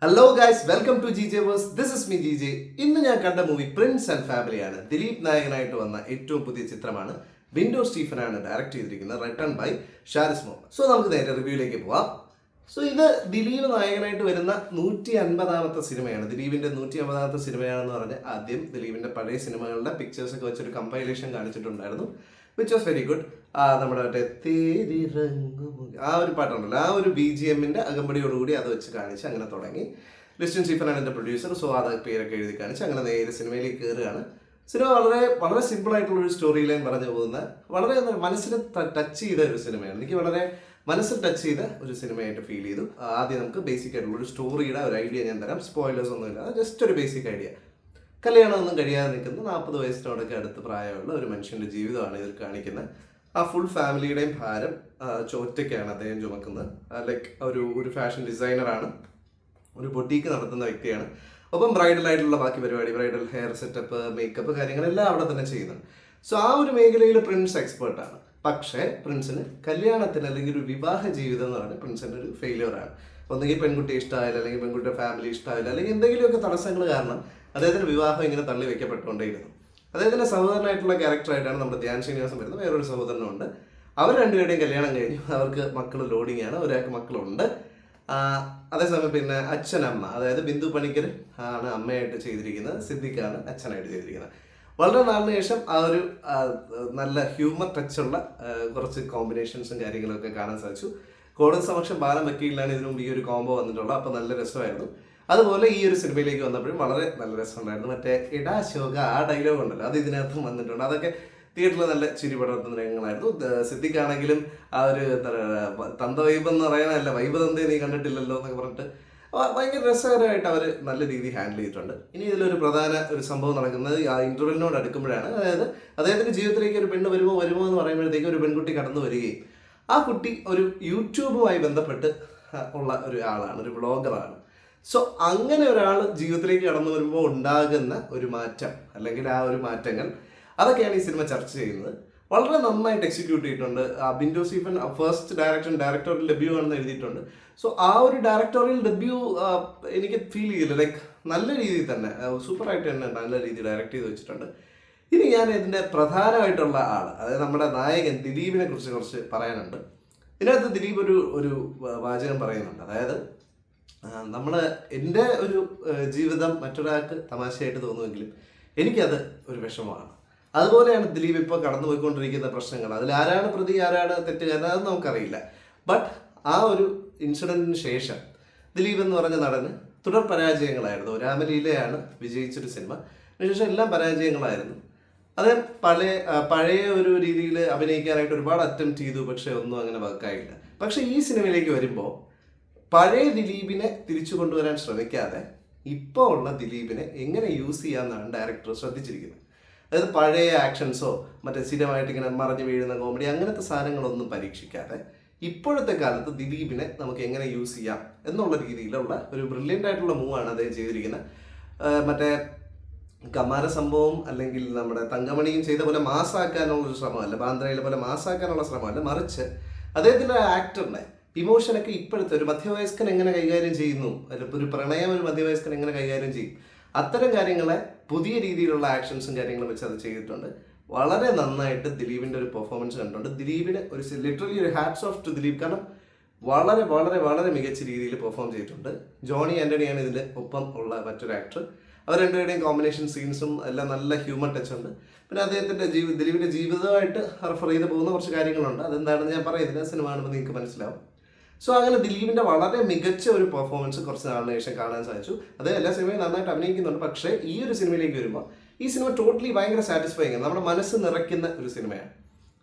Hello guys, welcome to GJ verse. This is me GJ. ഇന്ന് ഞാൻ കണ്ട movie Prince and ഫാമിലിയാണ്. ദിലീപ് നായകനായിട്ട് വന്ന ഏറ്റവും പുതിയ ചിത്രമാണ്. വിൻഡോ സ്റ്റീഫനാണ് ഡയറക്റ്റ് ചെയ്തിരിക്കുന്നത്, written by Sharis Mohammed. So നമുക്ക് നേരെ റിവ്യൂയിലേക്ക് പോവാം. സോ ഇത് ദിലീപ് നായകനായിട്ട് വരുന്ന 150ാമത്തെ സിനിമയാണ്. ദിലീപിന്റെ 150ാമത്തെ സിനിമയാണെന്ന് പറഞ്ഞ് ആദ്യം ദിലീപിന്റെ പഴയ സിനിമകളുടെ പിക്ചേഴ്സ് ഒക്കെ വെച്ചൊരു കമ്പൈലേഷൻ കാണിച്ചിട്ടുണ്ടായിരുന്നു, വിച്ച് വാസ് വെരി ഗുഡ്. നമ്മുടെ മറ്റേ തേരി ആ ഒരു പാട്ടുണ്ടല്ലോ, ആ ഒരു BGMന്റെ അകമ്പടിയോടുകൂടി അത് വെച്ച് കാണിച്ച് അങ്ങനെ തുടങ്ങി. ലിസ്റ്റൻ സ്റ്റീഫനാണ് എൻ്റെ പ്രൊഡ്യൂസർ. സോ അത് പേരൊക്കെ എഴുതി കാണിച്ച് അങ്ങനെ നേരെ സിനിമയിലേക്ക് കയറുകയാണ്. സിനിമ വളരെ വളരെ സിമ്പിൾ ആയിട്ടുള്ള ഒരു സ്റ്റോറി ലൈൻ പറഞ്ഞു പോകുന്ന വളരെ മനസ്സിനെ ടച്ച് ചെയ്ത ഒരു സിനിമയാണ്. എനിക്ക് വളരെ മനസ്സിൽ ടച്ച് ചെയ്ത ഒരു സിനിമയായിട്ട് ഫീൽ ചെയ്തു. ആദ്യം നമുക്ക് ബേസിക് ആയിട്ടുള്ള ഒരു സ്റ്റോറിയുടെ ഒരു ഐഡിയ ഞാൻ തരാം. സ്പോയിലേഴ്സ് ഒന്നുമില്ല, ജസ്റ്റ് ഒരു ബേസിക് ഐഡിയ. കല്യാണമൊന്നും കഴിയാതെ നിൽക്കുന്ന 40 വയസ്സിനോടൊക്കെ അടുത്ത് പ്രായമുള്ള ഒരു മനുഷ്യൻ്റെ ജീവിതമാണ് ഇതിൽ കാണിക്കുന്നത്. ആ ഫുൾ ഫാമിലിയുടെയും ഭാരം ഒറ്റയ്ക്കാണ് അദ്ദേഹം ചുമക്കുന്നത്. ലൈക്ക് ഒരു ഫാഷൻ ഡിസൈനറാണ്, ഒരു ബൊട്ടീക്ക് നടത്തുന്ന വ്യക്തിയാണ്. ഒപ്പം ബ്രൈഡലായിട്ടുള്ള ബാക്കി പരിപാടി, ബ്രൈഡൽ ഹെയർ സെറ്റപ്പ്, മേക്കപ്പ് കാര്യങ്ങളെല്ലാം അവിടെ തന്നെ ചെയ്യുന്നുണ്ട്. സോ ആ ഒരു മേഖലയിൽ പ്രിൻസ് എക്സ്പേർട്ടാണ്. പക്ഷേ പ്രിൻസിന് കല്യാണത്തിന് അല്ലെങ്കിൽ ഒരു വിവാഹ ജീവിതം എന്ന് പറഞ്ഞാൽ പ്രിൻസിൻ്റെ ഒരു ഫെയിലിയറാണ്. ഒന്നുകിൽ പെൺകുട്ടി ഇഷ്ടമായില്ല, അല്ലെങ്കിൽ പെൺകുട്ടിയുടെ ഫാമിലി ഇഷ്ടമായില്ല, അല്ലെങ്കിൽ എന്തെങ്കിലുമൊക്കെ തടസ്സങ്ങൾ കാരണം അദ്ദേഹത്തിന് വിവാഹം ഇങ്ങനെ തള്ളി വെക്കപ്പെട്ടുകൊണ്ടേയിരുന്നു. അദ്ദേഹത്തിൻ്റെ സഹോദരനായിട്ടുള്ള ക്യാരക്ടറായിട്ടാണ് നമ്മുടെ ധ്യാൻ ശ്രീനിവാസൻ വരുന്നത്. വേറൊരു സഹോദരനുണ്ട്. അവർ രണ്ടുപേരുടെയും കല്യാണം കഴിഞ്ഞു. അവർക്ക് മക്കൾ ലോഡിങ് ആണ്, ഒരാൾക്ക് മക്കളുണ്ട്. അതേസമയം പിന്നെ അച്ഛനമ്മ, അതായത് ബിന്ദു പണിക്കർ ആണ് അമ്മയായിട്ട് ചെയ്തിരിക്കുന്നത്, സിദ്ദിഖാണ് അച്ഛനായിട്ട് ചെയ്തിരിക്കുന്നത്. വളരെ നാളിന് ശേഷം ആ ഒരു നല്ല ഹ്യൂമർ ടച്ചുള്ള കുറച്ച് കോമ്പിനേഷൻസും കാര്യങ്ങളൊക്കെ കാണാൻ സാധിച്ചു. കോടതി സമക്ഷം ബാലം വക്കീലിലാണ് ഇതിനു മുമ്പ് ഈ ഒരു കോംബോ വന്നിട്ടുള്ളത്. അപ്പോൾ നല്ല രസമായിരുന്നു. അതുപോലെ ഈ ഒരു സിനിമയിലേക്ക് വന്നപ്പോഴും വളരെ നല്ല രസമുണ്ടായിരുന്നു. മറ്റേ ഇടാ ശോക ആ ഡയലോഗ് ഉണ്ടല്ലോ, അത് ഇതിനകത്തും വന്നിട്ടുണ്ട്. അതൊക്കെ തിയേറ്ററിൽ നല്ല ചിരി പടർത്തുന്ന രംഗങ്ങളായിരുന്നു. സിദ്ദിഖാണെങ്കിലും ആ ഒരു തന്ത വൈബ് എന്ന് പറയാനല്ല, വൈബ് തന്തേ നീ കണ്ടിട്ടില്ലല്ലോ എന്നൊക്കെ പറഞ്ഞിട്ട് ഭയങ്കര രസകരമായിട്ട് അവർ നല്ല രീതിയിൽ ഹാൻഡിൽ ചെയ്തിട്ടുണ്ട്. ഇനി ഇതിലൊരു പ്രധാന ഒരു സംഭവം നടക്കുന്നത് ആ ഇന്റർവെല്ലിനോട് അടുക്കുമ്പോഴാണ്. അതായത് അദ്ദേഹത്തിന്റെ ജീവിതത്തിലേക്ക് ഒരു പെണ്ണ് വരുമോ എന്ന് പറയുമ്പോഴത്തേക്കും ഒരു പെൺകുട്ടി കടന്നു വരികയും ആ കുട്ടി ഒരു യൂട്യൂബുമായി ബന്ധപ്പെട്ട് ഉള്ള ഒരു ആളാണ്, ഒരു വ്ളോഗറാണ്. സോ അങ്ങനെ ഒരാൾ ജീവിതത്തിലേക്ക് കടന്നു വരുമ്പോൾ ഉണ്ടാകുന്ന ഒരു മാറ്റം, അല്ലെങ്കിൽ ആ ഒരു മാറ്റങ്ങൾ, അതൊക്കെയാണ് ഈ സിനിമ ചർച്ച ചെയ്യുന്നത്. വളരെ നന്നായിട്ട് എക്സിക്യൂട്ട് ചെയ്തിട്ടുണ്ട്. Bindo Stephen first directorial debut ആണെന്ന് എഴുതിയിട്ടുണ്ട്. സോ ആ ഒരു ഡയറക്ടോറിയൽ ഡെബ്യൂ എനിക്ക് ഫീൽ ചെയ്തില്ല. ലൈക്ക് നല്ല രീതിയിൽ തന്നെ സൂപ്പറായിട്ട് തന്നെ നല്ല രീതിയിൽ ഡയറക്റ്റ് ചെയ്ത് വെച്ചിട്ടുണ്ട്. ഇനി ഞാൻ ഇതിൻ്റെ പ്രധാനമായിട്ടുള്ള ആൾ, അതായത് നമ്മുടെ നായകൻ ദിലീപിനെ കുറിച്ച് കുറച്ച് പറയാനുണ്ട്. ഇതിനകത്ത് ദിലീപ് ഒരു വാചകം പറയുന്നുണ്ട്. അതായത് എൻ്റെ ഒരു ജീവിതം മറ്റൊരാൾക്ക് തമാശയായിട്ട് തോന്നുമെങ്കിലും എനിക്കത് ഒരു വിഷമമാണ്. അതുപോലെയാണ് ദിലീപ് ഇപ്പോൾ കടന്നു പോയിക്കൊണ്ടിരിക്കുന്ന പ്രശ്നങ്ങൾ. അതിൽ ആരാണ് പ്രതി, ആരാണ് തെറ്റുകാരൻ, അതൊന്നും നമുക്കറിയില്ല. ബട്ട് ആ ഒരു ഇൻസിഡൻറ്റിന് ശേഷം ദിലീപ് എന്ന് പറഞ്ഞ നടന് തുടർ പരാജയങ്ങളായിരുന്നു. രാമലീലയാണ് വിജയിച്ചൊരു സിനിമ, അതിനുശേഷം എല്ലാം പരാജയങ്ങളായിരുന്നു. അത് പഴയ ഒരു രീതിയിൽ അഭിനയിക്കാനായിട്ട് ഒരുപാട് അറ്റംപ്റ്റ് ചെയ്തു, പക്ഷെ ഒന്നും അങ്ങനെ വർക്കായില്ല. പക്ഷെ ഈ സിനിമയിലേക്ക് വരുമ്പോൾ പഴയ ദിലീപിനെ തിരിച്ചു കൊണ്ടുവരാൻ ശ്രമിക്കാതെ ഇപ്പോൾ ഉള്ള ദിലീപിനെ എങ്ങനെ യൂസ് ചെയ്യാമെന്നാണ് ഡയറക്ടർ ശ്രദ്ധിച്ചിരിക്കുന്നത്. അതായത് പഴയ ആക്ഷൻസോ മറ്റേ സ്ഥിരമായിട്ട് ഇങ്ങനെ മറഞ്ഞു വീഴുന്ന കോമഡി അങ്ങനത്തെ സാധനങ്ങളൊന്നും പരീക്ഷിക്കാതെ ഇപ്പോഴത്തെ കാലത്ത് ദിലീപിനെ നമുക്ക് എങ്ങനെ യൂസ് ചെയ്യാം എന്നുള്ള രീതിയിലുള്ള ഒരു ബ്രില്യൻ്റ് ആയിട്ടുള്ള മൂവാണ് അദ്ദേഹം ചെയ്തിരിക്കുന്നത്. മറ്റേ കമാര സംഭവം അല്ലെങ്കിൽ നമ്മുടെ തങ്കമണിയും ചെയ്ത പോലെ മാസാക്കാനുള്ളൊരു ശ്രമമല്ല, ബാന്ദ്രയിലെ പോലെ മാസാക്കാനുള്ള ശ്രമമല്ല, മറിച്ച് അദ്ദേഹത്തിൻ്റെ ആക്ടറിനെ ഇമോഷനൊക്കെ ഇപ്പോഴത്തെ ഒരു മധ്യവയസ്കൻ എങ്ങനെ കൈകാര്യം ചെയ്യുന്നു, അല്ലെങ്കിൽ ഒരു പ്രണയം ഒരു മധ്യവയസ്കൻ എങ്ങനെ കൈകാര്യം ചെയ്യും, അത്തരം കാര്യങ്ങളെ പുതിയ രീതിയിലുള്ള ആക്ഷൻസും കാര്യങ്ങളും വെച്ച് അത് ചെയ്തിട്ടുണ്ട്. വളരെ നന്നായിട്ട് ദിലീപിൻ്റെ ഒരു പെർഫോമൻസ് കണ്ടിട്ടുണ്ട്. ദിലീപിന് ഒരു ലിറ്ററലി ഒരു ഹാറ്റ്സ് ഓഫ് ടു ദിലീപ്. കാരണം വളരെ വളരെ വളരെ മികച്ച രീതിയിൽ പെർഫോം ചെയ്തിട്ടുണ്ട്. ജോണി ആൻ്റണിയാണ് ഇതിൻ്റെ ഒപ്പം ഉള്ള മറ്റൊരു ആക്ടർ. അവർ രണ്ടുപേരുടെയും കോമ്പിനേഷൻ സീൻസും എല്ലാം നല്ല ഹ്യൂമർ ടച്ച് ഉണ്ട്. പിന്നെ അദ്ദേഹത്തിൻ്റെ ദിലീപിൻ്റെ ജീവിതമായിട്ട് റെഫർ ചെയ്ത് പോകുന്ന കുറച്ച് കാര്യങ്ങളുണ്ട്. അതെന്താണെന്ന് ഞാൻ പറയുന്നില്ല, സിനിമ കാണുമ്പോൾ നിങ്ങൾക്ക് മനസ്സിലാവും. സോ അങ്ങനെ ദിലീപിൻ്റെ വളരെ മികച്ച ഒരു പെർഫോമൻസ് കുറച്ച് നാളിന് ശേഷം കാണാൻ സാധിച്ചു. അത് എല്ലാ സിനിമയും നന്നായിട്ട് അഭിനയിക്കുന്നുണ്ട്. പക്ഷേ ഈ ഒരു സിനിമയിലേക്ക് വരുമ്പോൾ ഈ സിനിമ ടോട്ടലി ഭയങ്കര സാറ്റിസ്ഫൈങ് ആണ്. നമ്മുടെ മനസ്സ് നിറയ്ക്കുന്ന ഒരു സിനിമയാണ്.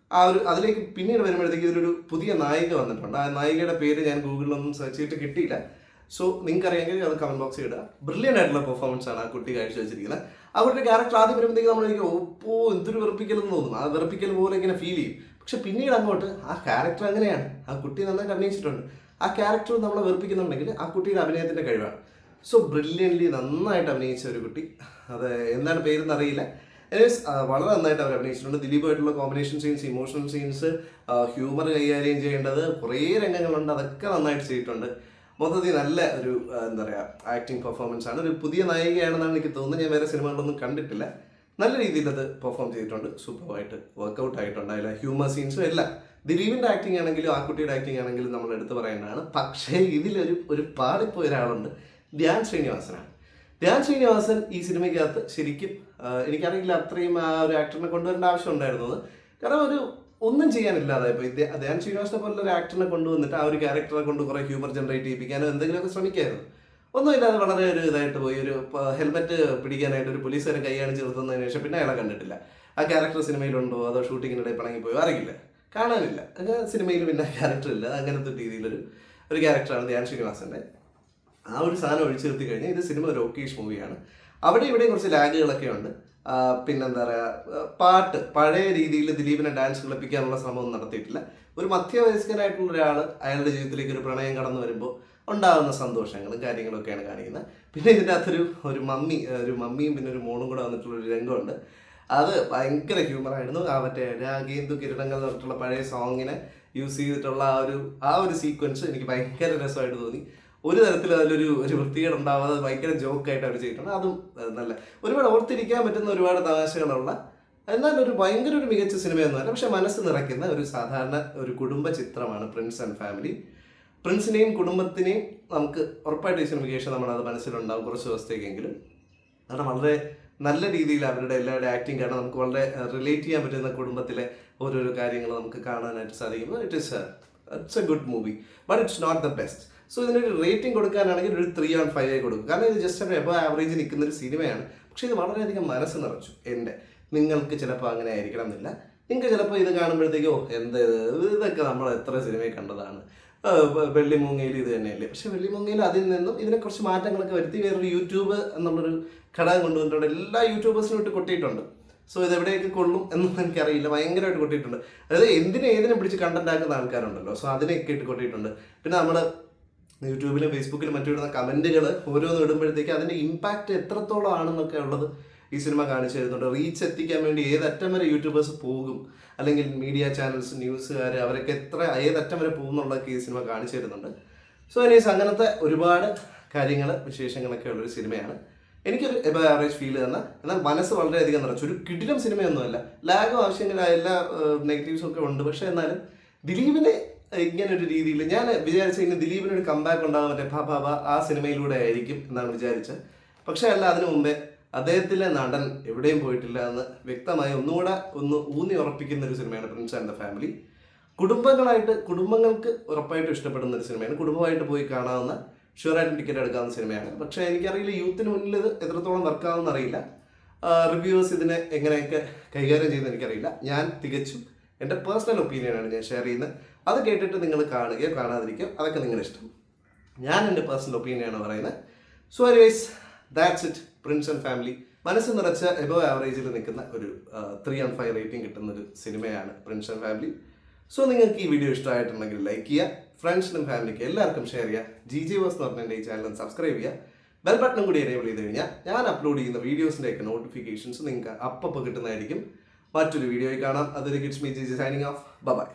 അതിലേക്ക് പിന്നീട് വരുമ്പോഴത്തേക്ക് ഇതിലൊരു പുതിയ നായിക വന്നിട്ടുണ്ട്. ആ നായികയുടെ പേര് ഞാൻ ഗൂഗിളിലൊന്നും സെർച്ച് ചെയ്തിട്ട് കിട്ടിയില്ല. സോ നിങ്ങൾക്ക് അറിയാമെങ്കിൽ അത് കമൻറ്റ് ബോക്സിൽ ഇടുക. ബ്രില്യൻ്റ് ആയിട്ടുള്ള പെർഫോമൻസ് ആണ് ആ കുട്ടി കാഴ്ച വെച്ചിരിക്കുന്നത്. ആ കുട്ടിയുടെ ക്യാരക്ടർ ആദ്യം വരുമ്പോഴത്തേക്ക് നമ്മളെനിക്ക് എന്തൊരു വെറുപ്പിക്കലെന്ന് തോന്നും. ആ വെറുപ്പിക്കൽ പോലെ ഇങ്ങനെ ഫീൽ ചെയ്യും. പക്ഷെ പിന്നീട് അങ്ങോട്ട് ആ ക്യാരക്ടർ അങ്ങനെയാണ്. ആ കുട്ടി നന്നായിട്ട് അഭിനയിച്ചിട്ടുണ്ട്. ആ ക്യാരക്ടർ നമ്മളെ വെറുപ്പിക്കുന്നുണ്ടെങ്കിൽ ആ കുട്ടിയുടെ അഭിനയത്തിൻ്റെ കഴിവാണ്. സോ ബ്രില്യൻ്റ്ലി നന്നായിട്ട് അഭിനയിച്ച ഒരു കുട്ടി, അത് എന്താണ് പേരെന്ന് അറിയില്ല. എനിവേസ് വളരെ നന്നായിട്ട് അവർ അഭിനയിച്ചിട്ടുണ്ട്. ദിലീപായിട്ടുള്ള combination scenes, emotional scenes, humour കൈകാര്യം ചെയ്യേണ്ടത് കുറേ രംഗങ്ങളുണ്ട്, അതൊക്കെ നന്നായിട്ട് ചെയ്തിട്ടുണ്ട്. മൊത്തത്തിൽ നല്ല ഒരു എന്താ പറയുക ആക്ടിങ് പെർഫോമൻസ് ആണ്. ഒരു പുതിയ നായികയാണെന്നാണ് എനിക്ക് തോന്നുന്നത്. ഞാൻ വേറെ സിനിമകളൊന്നും കണ്ടിട്ടില്ല. നല്ല രീതിയിൽ അത് പെർഫോം ചെയ്തിട്ടുണ്ട്. സൂപ്പറായിട്ട് വർക്കൗട്ട് ആയിട്ടുണ്ട്. അതിലെ ഹ്യൂമർ സീൻസും എല്ലാം. ദിലീപിൻ്റെ ആക്ടിങ് ആണെങ്കിലും ആ കുട്ടിയുടെ ആക്ടിങ് ആണെങ്കിലും നമ്മൾ എടുത്തു പറയേണ്ടതാണ്. പക്ഷേ ഇതിലൊരു പാളിപ്പോയ ഒരാളുണ്ട്. ധ്യാൻ ശ്രീനിവാസനാണ്. ധ്യാൻ ശ്രീനിവാസൻ ഈ സിനിമയ്ക്കകത്ത് ശരിക്കും എനിക്കറിയില്ല അത്രയും ആ ഒരു ആക്ടറിനെ കൊണ്ടുവരേണ്ട ആവശ്യം ഉണ്ടായിരുന്നത്. കാരണം ഒന്നും ചെയ്യാനില്ലാതെ ഇപ്പോൾ ധ്യാൻ ശ്രീനിവാസനെ പോലുള്ള ഒരു ആക്ടറിനെ കൊണ്ടുവന്നിട്ട് ആ ഒരു ക്യാരക്ടറെ കൊണ്ട് കുറേ ഹ്യൂമർ ജനറേറ്റ് ചെയ്യിപ്പിക്കാനോ എന്തെങ്കിലുമൊക്കെ ശ്രമിക്കായിരുന്നു. ഒന്നുമില്ലാതെ വളരെ ഒരു ഇതായിട്ട് പോയി. ഒരു ഹെൽമെറ്റ് പിടിക്കാനായിട്ട് ഒരു പോലീസുകാരൻ കൈ കാണിച്ച് നിർത്തുന്നതിന് ശേഷം പിന്നെ അയാളെ കണ്ടിട്ടില്ല. ആ ക്യാരക്ടർ സിനിമയിലുണ്ടോ അതോ ഷൂട്ടിങ്ങിനിടെ പിണങ്ങിപ്പോയോ അറിയില്ല, കാണാനില്ല. സിനിമയിൽ പിന്നെ ക്യാരക്ടർ ഇല്ല. അങ്ങനത്തെ രീതിയിലൊരു ക്യാരക്ടറാണ് ധ്യാൻ ശ്രീനിവാസൻ്റെ. ആ ഒരു സാധനം ഒഴിച്ചു നിർത്തി കഴിഞ്ഞാൽ ഇത് സിനിമ ഒരു ഓക്കേഷ് മൂവിയാണ്. അവിടെ ഇവിടെയും കുറച്ച് ലാഗുകളൊക്കെ ഉണ്ട്. പിന്നെന്താ പറയുക, പാട്ട് പഴയ രീതിയിൽ ദിലീപിനെ ഡാൻസ് കളിപ്പിക്കാനുള്ള ശ്രമമൊന്നും നടത്തിയിട്ടില്ല. ഒരു മധ്യവയസ്കനായിട്ടുള്ള ഒരാൾ അയാളുടെ ജീവിതത്തിലേക്ക് ഒരു പ്രണയം കടന്നു വരുമ്പോൾ ഉണ്ടാകുന്ന സന്തോഷങ്ങളും കാര്യങ്ങളൊക്കെയാണ് കാണിക്കുന്നത്. പിന്നെ ഇതിൻ്റെ അകത്തൊരു മമ്മിയും പിന്നെ ഒരു മോളും കൂടെ വന്നിട്ടുള്ളൊരു രംഗമുണ്ട്. അത് ഭയങ്കര ഹ്യൂമറായിരുന്നു. ആ മറ്റേ രാഗേന്ദു കിരണങ്ങൾ എന്ന് പറഞ്ഞിട്ടുള്ള പഴയ സോങ്ങിനെ യൂസ് ചെയ്തിട്ടുള്ള ആ ഒരു സീക്വൻസ് എനിക്ക് ഭയങ്കര രസമായിട്ട് തോന്നി. ഒരു തരത്തിൽ അതിലൊരു വൃത്തികേട് ഉണ്ടാവാതെ ഭയങ്കര ജോക്കായിട്ട് അവർ ചെയ്തിട്ടുണ്ട്. അതും നല്ല ഒരുപാട് ഓർത്തിരിക്കാൻ പറ്റുന്ന ഒരുപാട് തമാശകളുള്ള, എന്നാൽ ഭയങ്കര ഒരു മികച്ച സിനിമയൊന്നുമല്ല. പക്ഷെ മനസ്സ് നിറയ്ക്കുന്ന ഒരു സാധാരണ ഒരു കുടുംബ ചിത്രമാണ് പ്രിൻസ് ആൻഡ് ഫാമിലി. പ്രിൻസിനെയും കുടുംബത്തിനെയും നമുക്ക് ഉറപ്പായിട്ട് ഈ സിനിമയ്ക്ക് ശേഷം നമ്മളത് മനസ്സിലുണ്ടാവും കുറച്ച് ദിവസത്തേക്കെങ്കിലും. കാരണം വളരെ നല്ല രീതിയിൽ അവരുടെ എല്ലാവരുടെ ആക്ടിങ് കാരണം നമുക്ക് വളരെ റിലേറ്റ് ചെയ്യാൻ പറ്റുന്ന കുടുംബത്തിലെ ഓരോരോ കാര്യങ്ങൾ നമുക്ക് കാണാനായിട്ട് സാധിക്കുമ്പോൾ it's a good movie, but it's not the best. So ഇതിനൊരു റേറ്റിംഗ് കൊടുക്കാനാണെങ്കിൽ ഒരു 3/5 കൊടുക്കും. കാരണം ഇത് ജസ്റ്റ് എബോ ആവറേജ് നിൽക്കുന്ന ഒരു സിനിമയാണ്. പക്ഷേ ഇത് വളരെയധികം മനസ്സ് നിറച്ചു. നിങ്ങൾക്ക് ചിലപ്പോൾ അങ്ങനെ ആയിരിക്കണം എന്നില്ല. നിങ്ങൾക്ക് ചിലപ്പോൾ ഇത് കാണുമ്പോഴത്തേക്കോ ഇതൊക്കെ നമ്മൾ എത്ര സിനിമയിൽ കണ്ടതാണ്, വെള്ളിമൂങ്ങയിൽ ഇത് തന്നെയല്ലേ. പക്ഷെ വെള്ളിമൂങ്ങയിൽ അതിൽ നിന്നും ഇതിനെ കുറച്ച് മാറ്റങ്ങളൊക്കെ വരുത്തി വേറൊരു യൂട്യൂബ് എന്നുള്ളൊരു ഘടകം കൊണ്ടുവന്നിട്ടുണ്ട്. എല്ലാ യൂട്യൂബേഴ്സിനും ഇട്ട് കൊട്ടിയിട്ടുണ്ട്. സോ ഇതെവിടെയൊക്കെ കൊള്ളും എന്നൊന്നും എനിക്കറിയില്ല. ഭയങ്കരമായിട്ട് കൊട്ടിയിട്ടുണ്ട്. അതായത് ഏതിനെ പിടിച്ച് കണ്ടന്റ് ആക്കുന്ന ആൾക്കാരുണ്ടല്ലോ, സോ അതിനെയൊക്കെ ഇട്ട് കൊട്ടിയിട്ടുണ്ട്. പിന്നെ നമ്മൾ യൂട്യൂബിലും ഫേസ്ബുക്കിലും മറ്റിടുന്ന കമൻറ്റുകൾ ഓരോന്നും ഇടുമ്പോഴത്തേക്ക് അതിൻ്റെ ഇമ്പാക്റ്റ് എത്രത്തോളം ആണെന്നൊക്കെ ഉള്ളത് ഈ സിനിമ കാണിച്ചു തരുന്നുണ്ട്. റീച്ച് എത്തിക്കാൻ വേണ്ടി ഏതറ്റം വരെ യൂട്യൂബേഴ്സ് പോകും, അല്ലെങ്കിൽ മീഡിയ ചാനൽസ്, ന്യൂസുകാർ, അവരൊക്കെ ഏതറ്റം വരെ പോകും എന്നുള്ളതൊക്കെ ഈ സിനിമ കാണിച്ചു തരുന്നുണ്ട്. സോ എനിവേസ് അങ്ങനത്തെ ഒരുപാട് വിശേഷങ്ങളൊക്കെ ഉള്ളൊരു സിനിമയാണ്. എനിക്കൊരു എബോ ആവറേജ് ഫീൽ തന്ന, എന്നാൽ മനസ്സ് വളരെയധികം നിറച്ചു. ഒരു കിടിലം സിനിമയൊന്നുമല്ല. ലാഗും ആവശ്യമില്ല, എല്ലാ നെഗറ്റീവ്സും ഒക്കെ ഉണ്ട്. പക്ഷേ എന്നാലും ദിലീപിനെ ഇങ്ങനൊരു രീതിയിൽ ഞാൻ വിചാരിച്ച ഇനി ദിലീപിനൊരു കംബാക്ക് ഉണ്ടാകാൻ പറ്റേ ഭാ ആ സിനിമയിലൂടെ ആയിരിക്കും എന്നാണ് വിചാരിച്ചത്. പക്ഷേ അല്ല, അതിനു മുമ്പേ അദ്ദേഹത്തിലെ നടൻ എവിടെയും പോയിട്ടില്ല എന്ന് വ്യക്തമായി ഒന്നുകൂടെ ഊന്നി ഉറപ്പിക്കുന്ന ഒരു സിനിമയാണ് പ്രിൻസ് ആൻഡ് ദ ഫാമിലി. കുടുംബങ്ങൾക്ക് ഉറപ്പായിട്ടും ഇഷ്ടപ്പെടുന്ന ഒരു സിനിമയാണ്. കുടുംബമായിട്ട് പോയി കാണാവുന്ന, ഷുവറായിട്ടും ടിക്കറ്റ് എടുക്കാവുന്ന സിനിമയാണ്. പക്ഷേ എനിക്കറിയില്ല യൂത്തിന് മുന്നിൽ ഇത് എത്രത്തോളം വർക്കാവുമെന്ന് അറിയില്ല. റിവ്യൂവേഴ്സ് ഇതിനെ എങ്ങനെയൊക്കെ കൈകാര്യം ചെയ്യുന്നത് എനിക്കറിയില്ല. ഞാൻ തികച്ചും എൻ്റെ പേഴ്സണൽ ഒപ്പീനിയനാണ് ഞാൻ ഷെയർ ചെയ്യുന്നത്. അത് കേട്ടിട്ട് നിങ്ങൾ കാണുകയോ കാണാതിരിക്കുകയോ അതൊക്കെ നിങ്ങളുടെ ഇഷ്ടം. ഞാൻ എൻ്റെ പേഴ്സണൽ ഒപ്പീനിയനാണ് പറയുന്നത്. So anyways that's it. Prince and family മനസ്സ് നിറച്ച എബോ ആവറേജിൽ നിൽക്കുന്ന ഒരു 3/5 റേറ്റിംഗ് കിട്ടുന്ന ഒരു സിനിമയാണ് പ്രിൻസ് ആൻഡ് ഫാമിലി. സോ നിങ്ങൾക്ക് ഈ വീഡിയോ ഇഷ്ടമായിട്ടുണ്ടെങ്കിൽ ലൈക്ക് ചെയ്യുക, ഫ്രണ്ട്സിനും ഫാമിലിക്ക് എല്ലാവർക്കും ഷെയർ ചെയ്യുക. GJ Verse എന്ന് പറഞ്ഞ എൻ്റെ ഈ ചാനൽ സബ്സ്ക്രൈബ് ചെയ്യുക. ബെൽ ബട്ടണും കൂടി എനേബിൾ ചെയ്ത് കഴിഞ്ഞാൽ ഞാൻ അപ്ലോഡ് ചെയ്യുന്ന വീഡിയോസിൻ്റെയൊക്കെ നോട്ടിഫിക്കേഷൻസ് നിങ്ങൾക്ക് അപ്പോൾ കിട്ടുന്നതായിരിക്കും. മറ്റൊരു വീഡിയോയിൽ കാണാം. അതൊരു kids me GJ signing off. By.